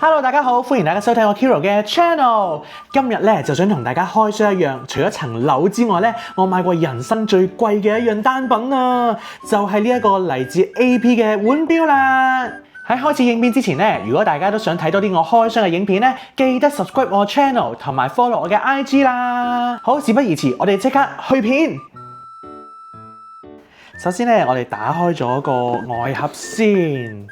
Hello， 大家好，歡迎大家收睇我 Kiro 嘅 channel。今日咧就想同大家開箱一樣，除咗層樓之外咧，我買過人生最貴嘅一樣單品啊，就係呢一個嚟自 AP 嘅腕錶啦。喺開始影片之前咧，如果大家都想睇多啲我開箱嘅影片咧，記得 subscribe 我 channel 同埋 follow 我嘅 IG 啦。好，事不宜遲，我哋即刻去片。首先咧，我哋打開咗個外盒先。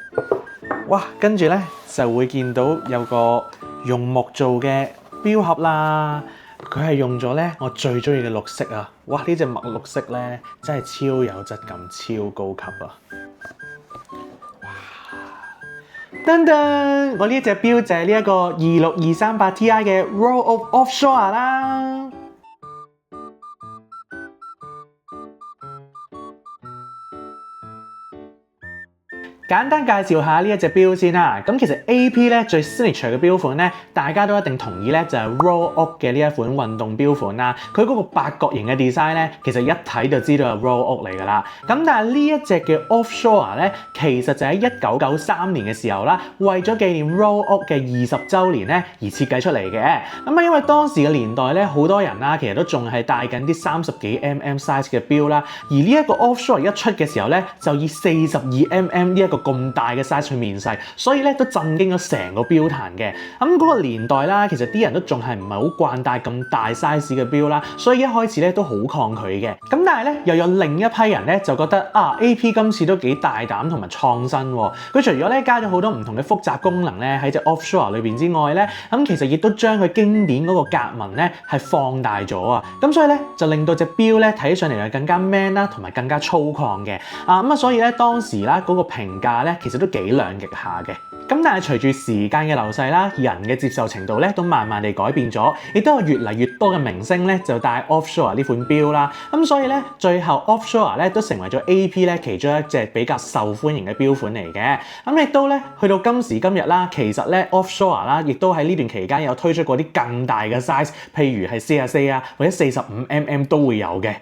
哇，跟住咧就會見到有個用木做嘅錶盒啦，佢係用咗咧我最中意嘅綠色啊！哇，呢隻墨綠色咧真係超有質感，超高級啊！哇，噔噔，我呢隻錶就係呢一個26238 Ti 嘅 Royal Oak Offshore 啦。簡單介紹下呢一隻錶先啦。咁其實 AP 咧最 signature 嘅錶款咧，大家都一定同意咧，就係 Royal Oak 嘅呢一款運動錶款啦。佢嗰個八角形嘅 design 咧，其實一睇就知道係 Royal Oak 嚟㗎啦。咁但係呢一隻嘅 Offshore 咧，其實就喺1993年嘅時候啦，為咗紀念 Royal Oak 嘅20週年咧而設計出嚟嘅。咁啊，因為當時嘅年代咧，好多人啦，其實都仲係戴緊啲30幾mm size 嘅錶啦。而呢一個 Offshore 一出嘅時候咧，就以42 mm 呢一個咁大嘅 size 去面世，所以咧都震驚咗成個錶壇嘅。咁嗰個年代啦，其實啲人都仲係唔係好慣戴咁大 size 嘅錶啦，所以一開始咧都好抗拒嘅。咁但係咧又有另一批人咧就覺得AP 今次都幾大膽同埋創新喎。佢除咗咧加咗好多唔同嘅複雜功能咧喺隻 Offshore 裏邊之外咧，咁其實亦都將佢經典嗰個格紋咧係放大咗啊。咁所以咧就令到隻錶咧睇上嚟係更加 man 啦，同埋更加粗獷嘅。所以咧當時啦嗰個評價咧其實都幾兩極下嘅。咁但係隨住時間嘅流逝啦，人嘅接受程度咧都慢慢地改變咗，亦都有越嚟越多嘅明星咧就戴 Offshore 呢款錶啦。咁所以咧最後 Offshore 咧都成為咗 AP 咧其中一隻比較受歡迎嘅錶款嚟嘅。咁亦都咧去到今時今日啦，其實咧 Offshore 啦亦都喺呢段期間有推出過啲更大嘅 size， 譬如係44啊或者45 mm 都會有嘅。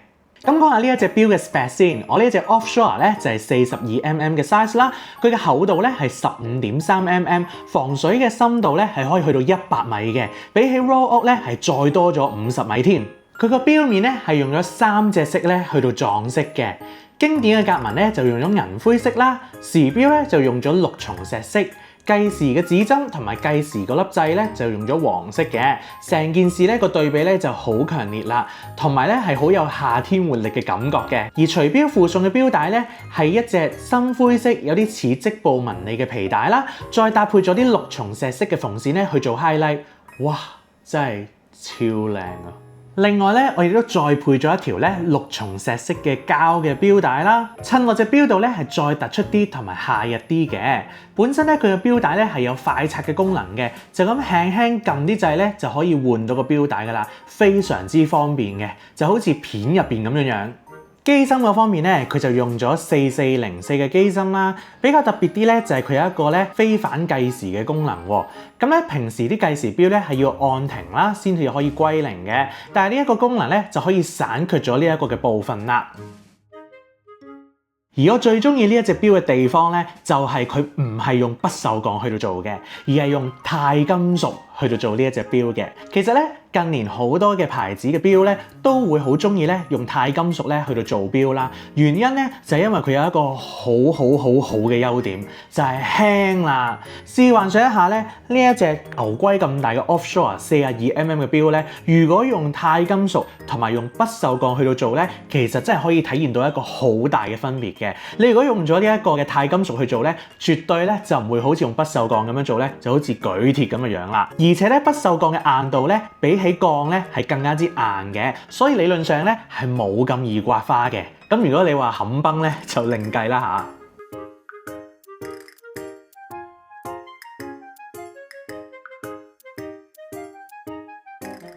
咁講下呢一隻錶嘅 spec 先，我呢一隻 Offshore 咧就係42 mm 嘅 size 啦，佢嘅厚度咧係15.3 mm， 防水嘅深度咧係可以去到100米嘅，比起 Royal Oak 咧係再多咗50米添。佢個錶面咧係用咗3隻色咧去到撞色嘅，經典嘅格紋咧就用咗銀灰色啦，時錶咧就用咗綠松石色。計時嘅指針同埋計時嗰粒掣咧就用咗黃色嘅，成件事咧個對比咧就好強烈啦，同埋咧係好有夏天活力嘅感覺嘅。而隨錶附送嘅錶帶咧係一隻深灰色有啲似織布紋理嘅皮帶啦，再搭配咗啲綠松石色嘅縫線咧去做 highlight， 哇，真係超靚啊！另外咧，我亦都再配咗一條咧綠松石色嘅膠嘅錶帶啦，襯落隻錶度咧係再突出啲同埋夏日啲嘅。本身咧佢嘅錶帶咧係有快拆嘅功能嘅，就咁輕輕撳啲掣咧就可以換到個錶帶噶啦，非常之方便嘅，就好似片入邊咁樣樣。機芯嗰方面咧，佢就用咗4404嘅機芯啦。比較特別啲咧，就係佢有一個咧非反計時嘅功能喎。咁咧平時啲計時錶咧係要按停啦，先至可以歸零嘅。但係呢一個功能咧就可以省卻咗呢一個嘅部分啦。而我最中意呢一隻錶嘅地方咧，就係佢唔係用不鏽鋼去到做嘅，而係用鈦金屬去到做呢一隻錶嘅。其實咧近年好多嘅牌子嘅錶咧都會好中意咧用鈦金屬咧去到做錶啦。原因咧就係因為佢有一個好嘅優點，就係輕啦。試幻想一下咧，呢一隻牛龜咁大嘅 Offshore 42 mm 嘅錶咧，如果用鈦金屬同埋用不鏽鋼去到做咧，其實真係可以體現到一個好大嘅分別嘅。你如果用咗呢一個嘅鈦金屬去做咧，絕對咧就唔會好似用不鏽鋼咁樣做咧，就好似舉鐵咁嘅樣啦。而且咧不鏽鋼嘅硬度咧，比起鋼咧係更加之硬嘅，所以理論上咧係冇咁易刮花嘅。咁如果你話冚崩咧，就另計啦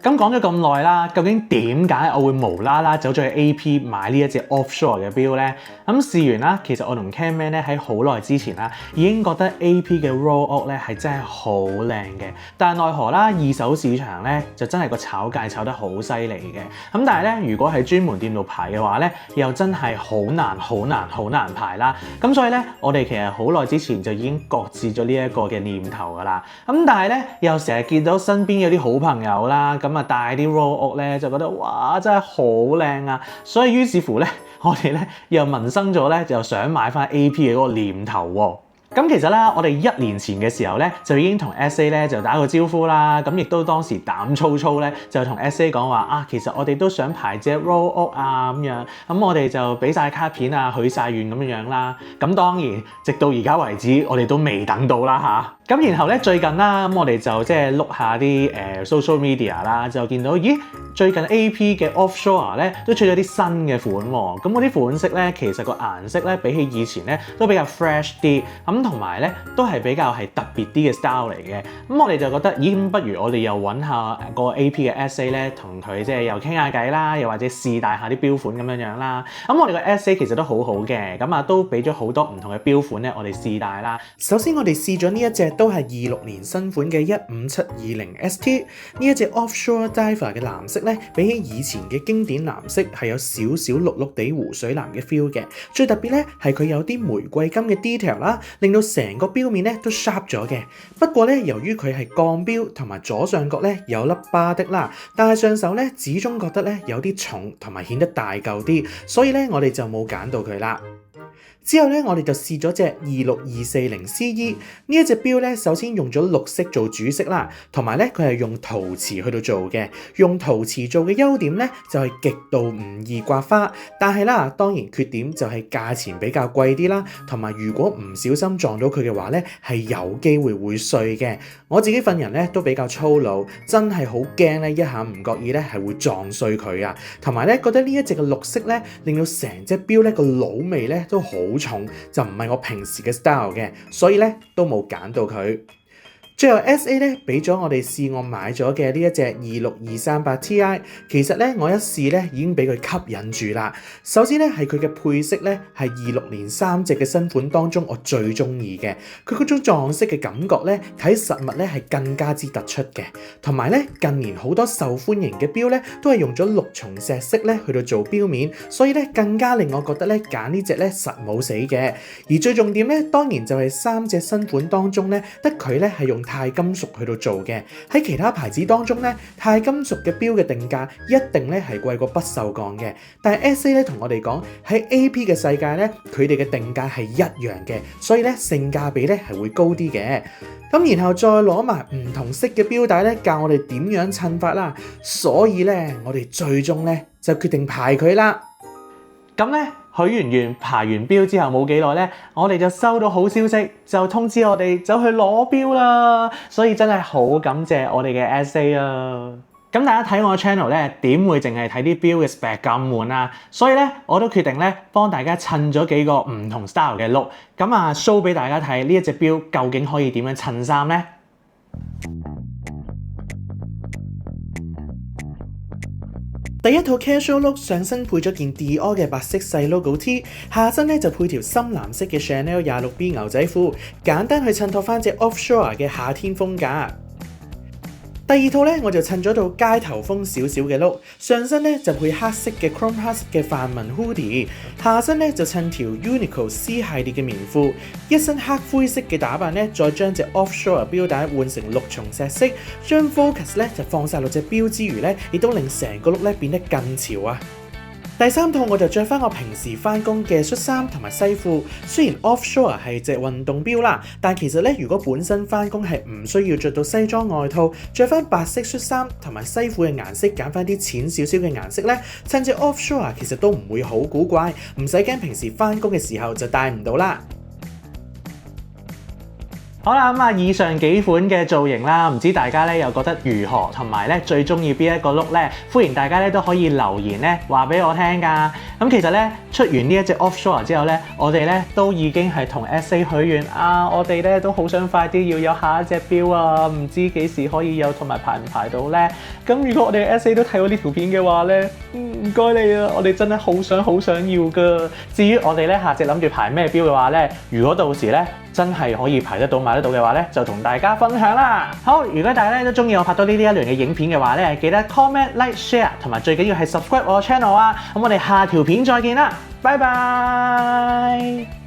嚇。咁講咗咁耐啦，究竟點解我會無啦啦走咗去 AP 買呢一隻 offshore 嘅錶呢？咁試完啦，其實我同 Camman 咧喺好耐之前啦，已經覺得 AP 嘅 Rolex 咧係真係好靚嘅，但係奈何啦，二手市場咧就真係個炒價炒得好犀利嘅。咁但係咧，如果喺專門店度排嘅話咧，又真係好難排啦。咁所以咧，我哋其實好耐之前就已經擱置咗呢一個嘅念頭㗎啦。咁但係咧，又成日見到身邊有啲好朋友啦，咁啊帶啲 Rolex 咧，就覺得哇真係好靚啊！所以於是乎咧，我哋咧又萌生咗咧，就想買翻 AP 嘅嗰個念頭喎。咁其實咧，我哋1年前嘅時候咧，就已經同 SA 咧就打個招呼啦。咁亦都當時膽粗粗咧，就同 SA 講話啊，其實我哋都想排隻 Rolex 啊咁樣。咁我哋就俾晒卡片啊，許晒願咁樣啦。咁當然，直到而家為止，我哋都未等到啦嚇。咁然後咧，最近啦，咁我哋就即係碌下啲social media 啦，就見到咦，最近 AP 嘅 Offshore 咧都出咗啲新嘅款喎。咁嗰啲款式咧，其實個顏色咧比起以前咧都比較 fresh 啲。咁同埋咧都係比較係特別啲嘅 style 嚟嘅。咁我哋就覺得咦，不如我哋又揾下個 AP 嘅 SA 咧，同佢即係又傾下偈啦，又或者試戴下啲錶款咁樣啦。咁我哋個 SA 其實都好好嘅，咁啊都俾咗好多唔同嘅錶款咧，我哋試戴啦。首先我哋試咗呢一隻都係26年新款嘅15720 ST， 呢一隻 Offshore Diver 嘅藍色咧，比起以前嘅經典藍色係有少少綠綠地湖水藍嘅 feel 嘅。最特別咧係佢有啲玫瑰金嘅 detail 啦，令到成個錶面咧都 sharp 咗嘅。不過咧，由於佢係鋼錶同埋左上角咧有粒巴的啦，但係上手咧始終覺得咧有啲重同埋顯得大嚿啲，所以咧我哋就冇揀到佢啦。之後咧，我哋就試咗隻26240 CE 呢一隻錶咧，首先用咗綠色做主色啦，同埋咧佢係用陶瓷去到做嘅。用陶瓷做嘅優點咧，就係極度唔易刮花，但係啦，當然缺點就係價錢比較貴啲啦，同埋如果唔小心撞到佢嘅話咧，係有機會會碎嘅。我自己份人咧都比較粗魯，真係好驚咧一下唔覺意咧係會撞碎佢啊！同埋咧覺得呢一隻嘅綠色咧，令到成隻錶咧個老味咧都好重，就唔係我平時嘅 style 嘅，所以咧都冇揀到佢。最後 SA 咧俾咗我哋試我買咗嘅呢一隻26238 Ti， 其實咧我一試咧已經俾佢吸引住啦。首先咧係佢嘅配色咧係26年3隻嘅新款當中我最中意嘅，佢嗰種撞色嘅感覺咧睇實物咧係更加之突出嘅。同埋咧近年好多受歡迎嘅錶咧都係用咗6重石色咧去到做錶面，所以咧更加令我覺得咧揀呢隻咧實冇死嘅。而最重點咧當然就係3隻新款當中咧得佢咧係用鈦金屬去到做嘅。喺其他牌子當中咧，鈦金屬嘅錶嘅定價一定咧係貴過不鏽鋼嘅。但係 SA 咧同我哋講喺 AP 嘅世界咧，佢哋嘅定價係一樣嘅，所以咧性價比咧係會高啲嘅。咁然後再攞埋唔同色嘅錶帶咧，教我哋點樣襯法啦。所以咧，我哋最終咧就決定排佢啦。咁咧許完願排完錶之後冇幾耐咧，我哋就收到好消息，就通知我哋走去攞錶啦。所以真係好感謝我哋嘅 SA 啊！咁大家睇我 channel 咧，點會淨係睇啲錶嘅 spec 咁悶啊？所以咧，我都決定咧幫大家襯咗幾個唔同 style 嘅 look， 咁啊 show 俾大家睇呢一隻錶究竟可以點樣襯衫咧？第一套 casual look 上身配咗件 Dior 嘅白色細 logo T， 下身咧就配條深藍色嘅 Chanel 26B 牛仔褲，簡單去襯托翻隻 Offshore 嘅夏天風格。第二套咧，我就襯咗套街頭風少少嘅 look， 上身咧就配黑色嘅 chrome 黑色嘅泛紋 hoodie， 下身咧就襯條 Uniqlo C 系列嘅棉褲，一身黑灰色嘅打扮咧，再將隻 Offshore 錶帶換成6重石色，將 focus 咧就放晒落隻錶之餘咧，亦都令成個 look 咧變得更潮啊！第三套我就着翻我平時翻工嘅恤衫同埋西褲，雖然 Offshore 係隻運動錶啦，但其實咧如果本身翻工係唔需要着到西裝外套，着翻白色恤衫同埋西褲嘅顏色，揀翻啲淺少少嘅顏色咧，襯隻 Offshore 其實都唔會好古怪，唔使驚平時翻工嘅時候就戴唔到啦。好啦，咁以上幾款嘅造型啦，唔知大家咧又覺得如何，同埋咧最中意邊一個 look咧？歡迎大家咧都可以留言咧話俾我聽㗎。咁其實咧出完呢一隻 Offshore 之後咧，我哋咧都已經係同 SA 許願啊，我哋咧都好想快啲要有下一隻錶啊，唔知幾時可以有，同埋排唔排到咧？咁如果我哋嘅 SA 都睇到呢條片嘅話咧，唔該你啊，我哋真係好想要㗎。至於我哋咧下隻諗住排咩錶嘅話咧，如果到時咧真係可以排得到買得到嘅話咧，就同大家分享啦。好，如果大家咧都中意我拍到呢啲一類嘅影片嘅話咧，記得 comment、like、share 同埋最緊要係 subscribe 我嘅 channel 啊。咁我哋下條片再見啦，拜拜。